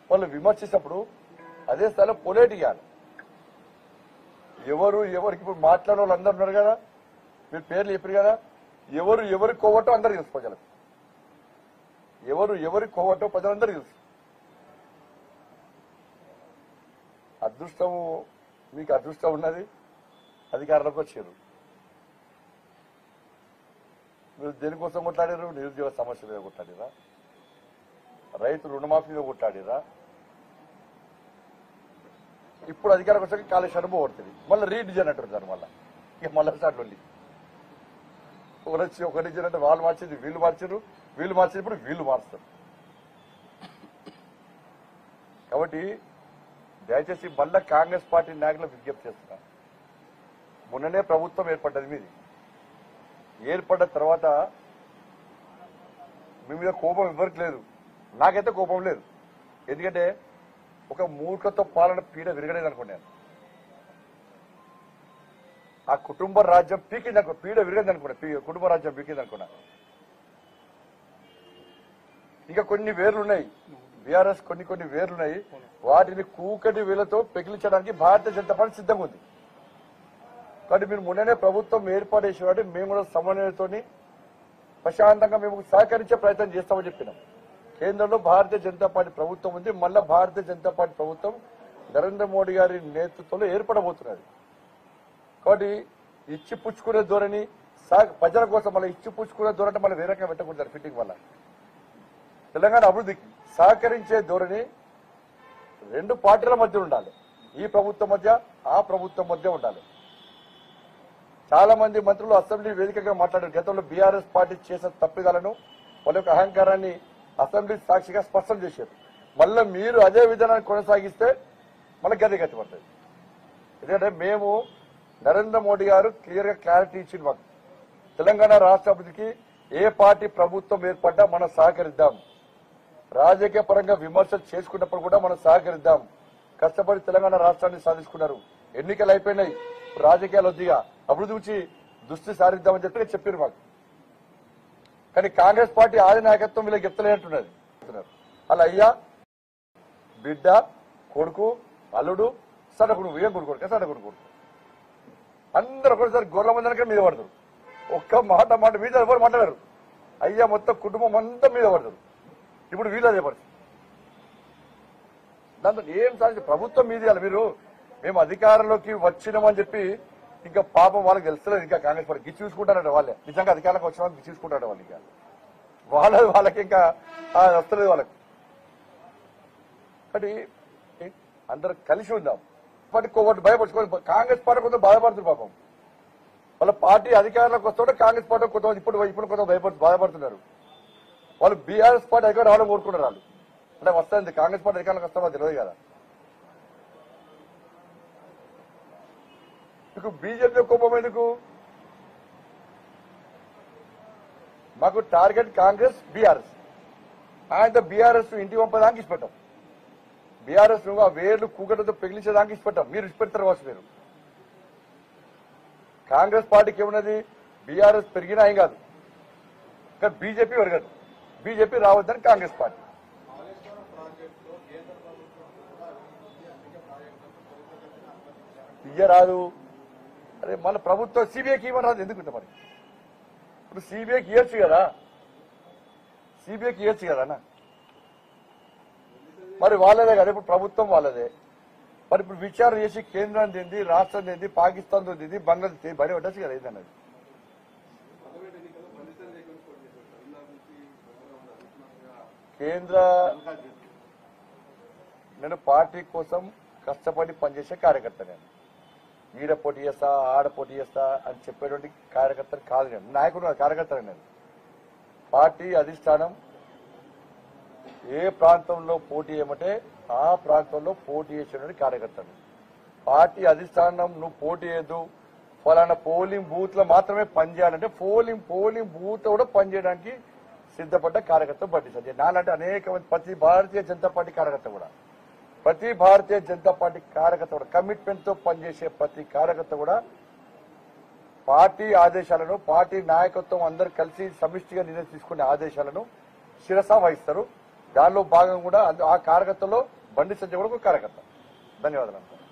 వాళ్ళు విమర్శించినప్పుడు అదే స్థాయిలో పొలేట్ ఇవ్వాలి. ఎవరికి ఇప్పుడు మాట్లాడే వాళ్ళు అందరు ఉన్నారు కదా, మీరు పేర్లు చెప్పారు కదా, ఎవరి కోవటో అందరు తెలుసు ప్రజలకు, ఎవరి కోవటో ప్రజలందరూ తెలుసు. అదృష్టము మీకు అదృష్టం ఉన్నది, అధికారంలోకి వచ్చారు. మీరు దేనికోసం కొట్లాడారు? నిరుద్యోగ సమస్య మీద కొట్లాడిరా, రైతు రుణమాఫీ మీద కొట్లాడిరా. ఇప్పుడు అధికారం వచ్చాక కాళేశ్వరం పోగొడుతుంది, మళ్ళీ రీడిజన్ అంటారు దాని వల్ల. ఇక మళ్ళీ స్టార్ట్ వెళ్ళి ఒక రీజన్ అంటే వాళ్ళు మార్చింది వీళ్ళు మార్చారు, వీళ్ళు మార్చింది ఇప్పుడు వీళ్ళు మారుస్తారు. కాబట్టి దయచేసి మళ్ళా కాంగ్రెస్ పార్టీ నాయకులకు విజ్ఞప్తి చేస్తున్నా, మొన్ననే ప్రభుత్వం ఏర్పడ్డది మీది. ఏర్పడ్డ తర్వాత మీ మీద కోపం ఎవరికి లేదు, నాకైతే కోపం లేదు. ఎందుకంటే ఒక మూర్ఖతో పాలన పీడ విరగలేదు అనుకున్నాను. ఆ కుటుంబ రాజ్యం పీకింది అనుకో, పీడ విరగదు అనుకున్నా, కుటుంబ రాజ్యం పీకింది అనుకున్నా. ఇంకా కొన్ని వేర్లు ఉన్నాయి, బీఆర్ఎస్ కొన్ని వేర్లు ఉన్నాయి. వాటిని కూకటి వేలతో పెకిలించడానికి భారతీయ జనతా పార్టీ సిద్ధంగా ఉంది. కాబట్టి మీరు మొన్ననే ప్రభుత్వం ఏర్పాటు చేసేవాటి మేము కూడా సమన్వయంతో ప్రశాంతంగా మేము సహకరించే ప్రయత్నం చేస్తామని చెప్పినాం. కేంద్రంలో భారతీయ జనతా పార్టీ ప్రభుత్వం ఉంది. మళ్ళా భారతీయ జనతా పార్టీ ప్రభుత్వం నరేంద్ర మోడీ గారి నేతృత్వంలో ఏర్పడబోతున్నది. కాబట్టి ఇచ్చి పుచ్చుకునే ధోరణి, ప్రజల కోసం మళ్ళీ ఇచ్చి పుచ్చుకునే ధోరణి మళ్ళీ వేరే రకంగా పెట్టకూడదు. ఫిట్టింగ్ వల్ల తెలంగాణ అభివృద్ధికి సహకరించే ధోరణి రెండు పార్టీల మధ్య ఉండాలి. ఈ ప్రభుత్వం మధ్య, ఆ ప్రభుత్వం మధ్య ఉండాలి. చాలా మంది మంత్రులు అసెంబ్లీ వేదికగా మాట్లాడారు. గతంలో బీఆర్ఎస్ పార్టీ చేసిన తప్పిదాలను, వాళ్ళ యొక్క అహంకారాన్ని అసెంబ్లీ సాక్షిగా స్పష్టం చేశారు. మళ్ళీ మీరు అదే విధానాన్ని కొనసాగిస్తే మళ్ళీ గతి పడుతుంది. ఎందుకంటే మేము నరేంద్ర మోడీ గారు క్లియర్ గా క్లారిటీ ఇచ్చింది మాకు. తెలంగాణ రాష్ట్ర అభివృద్ధికి ఏ పార్టీ ప్రభుత్వం ఏర్పడ్డా మనం సహకరిద్దాం. రాజకీయ పరంగా విమర్శలు చేసుకున్నప్పుడు కూడా మనం సహకరిద్దాం. కష్టపడి తెలంగాణ రాష్ట్రాన్ని సాధించుకున్నారు. ఎన్నికలు అయిపోయినాయి, రాజకీయాలు వద్దిగా అభివృద్ధి గురించి దృష్టి సారిద్దామని చెప్పారు మాకు. కానీ కాంగ్రెస్ పార్టీ ఆది నాయకత్వం వీళ్ళకి చెప్తలేనట్టున్నది. అలా అయ్యా, బిడ్డ, కొడుకు, అల్లుడు, సడకుడు, ఏం కొడుకు సడకుడు అందరూ ఒకసారి గొర్రెల మందనక మీద పడతారు. ఒక్క మాట మీద ఎవరు మాట్లాడారు. అయ్యా మొత్తం కుటుంబం అంతా మీద పడతారు. ఇప్పుడు వీళ్ళు అదే పరిస్థితి. దాంతో ఏం సాధించి ప్రభుత్వం మీది మీరు మేము అధికారంలోకి వచ్చినామని చెప్పి ఇంకా పాపం వాళ్ళకి తెలుస్తలేదు. ఇంకా కాంగ్రెస్ పార్టీ గిచ్చి చూసుకుంటారట వాళ్ళే. నిజంగా అధికారంలోకి వచ్చిన వాళ్ళకి గిచ్చి చూసుకుంటారట వాళ్ళు. ఇంకా వాళ్ళకి ఇంకా వస్తలేదు వాళ్ళకి. కాబట్టి అందరూ కలిసి ఉందాం. పార్టీ ఒకటి భయపడుచుకోవాలి. కాంగ్రెస్ పార్టీ కొంత బాధపడుతుంది పాపం. వాళ్ళ పార్టీ అధికారంలోకి వస్తుంటే కాంగ్రెస్ పార్టీ కొంతమంది ఇప్పుడు కొంత బాధపడుతున్నారు. వాళ్ళు బీఆర్ఎస్ పార్టీ అధికారం రావడం కోరుకున్నారు. వాళ్ళు అంటే వస్తుంది కాంగ్రెస్ పార్టీ అధికారంలోకి వస్తామో తెలియదు కదా. మీకు బీజేపీ కోపం ఎందుకు? మాకు టార్గెట్ కాంగ్రెస్, బీఆర్ఎస్. ఆయన బీఆర్ఎస్ ఇంటి పంపడానికి ఇష్టపెట్టాం. బీఆర్ఎస్ నువ్వు ఆ వేర్లు కూకటతో పెగిలించేదానికి ఇష్టపెట్టాం. మీరు ఇష్టపెడతారు కావచ్చు. మీరు కాంగ్రెస్ పార్టీకి ఏమున్నది? బీఆర్ఎస్ పెరిగినా ఏం కాదు, కానీ బీజేపీ పెరగదు. బీజేపీ రావద్దని కాంగ్రెస్ పార్టీ. రాదు. అరే మన ప్రభుత్వం సిబిఐకి ఇవ్వని రాదు ఎందుకుంటే మరి. ఇప్పుడు సిబిఐకి ఇవ్వచ్చు కదా, అన్న. మరి వాళ్ళదే కదా, ఇప్పుడు ప్రభుత్వం వాళ్ళదే. మరి ఇప్పుడు విచారణ చేసి కేంద్రం ఏంది, రాష్ట్రం ఏంది, పాకిస్తాన్ ఏంది, బంగ్లాదేశ్ బయట పెట్టచ్చు కదా ఏందన్నది. నేను పార్టీ కోసం కష్టపడి పనిచేసే కార్యకర్త. నేను ఈడ పోటీ చేస్తా, ఆడ పోటీ చేస్తా అని చెప్పేటువంటి కార్యకర్తలు కాదు. నేను నాయకుడు, కార్యకర్త. నేను పార్టీ అధిష్టానం ఏ ప్రాంతంలో పోటీ చేయమంటే ఆ ప్రాంతంలో పోటీ చేసేటువంటి కార్యకర్తలు. పార్టీ అధిష్టానం నువ్వు పోటీ చేయద్దు, ఫలానా పోలింగ్ బూత్ లో మాత్రమే పనిచేయాలంటే పోలింగ్ బూత్ కూడా పనిచేయడానికి సిద్ధపడ్డ కార్యకర్త పట్టించాలి. నాలంటే అనేక మంది ప్రతి భారతీయ జనతా పార్టీ కార్యకర్త కూడా కమిట్మెంట్ తో పనిచేసే ప్రతి కార్యకర్త కూడా పార్టీ ఆదేశాలను, పార్టీ నాయకత్వం అందరూ కలిసి సమిష్టిగా నిర్ణయం తీసుకునే ఆదేశాలను శిరస వహిస్తారు. దానిలో భాగంగా కూడా ఆ కార్యకర్తలో బండి సంజయ్ కూడా ఒక కార్యకర్త. ధన్యవాదాలు.